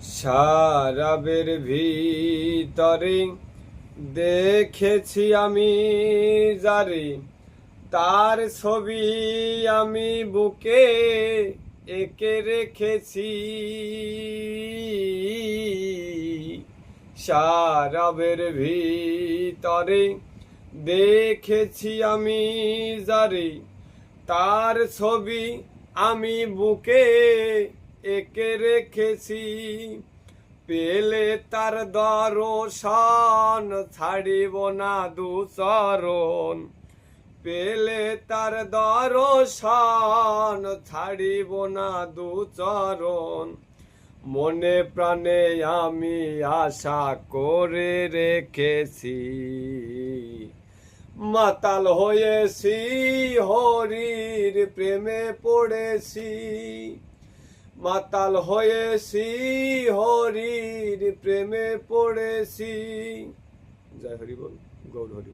সারাবের ভিতরে দেখেছি আমি যারে, তার ছবি আমি বুকে এঁকে রেখেছি। সারাবের ভিতরে দেখেছি আমি যারে, তার ছবি আমি বুকে এঁকে রেখেছি। পেলে তার দর্শন ছাড়িব না দুচরণ, পেলে তার দর্শন ছাড়িব না দুচরণ। মনে প্রাণে আমি আশা করে রেখেছি। মাতাল হয়েছি, হরির প্রেমে পড়েছি। মাতাল হয়েছি, হরির প্রেমে পড়েছি। জয় হরি বল, গৌর হরি।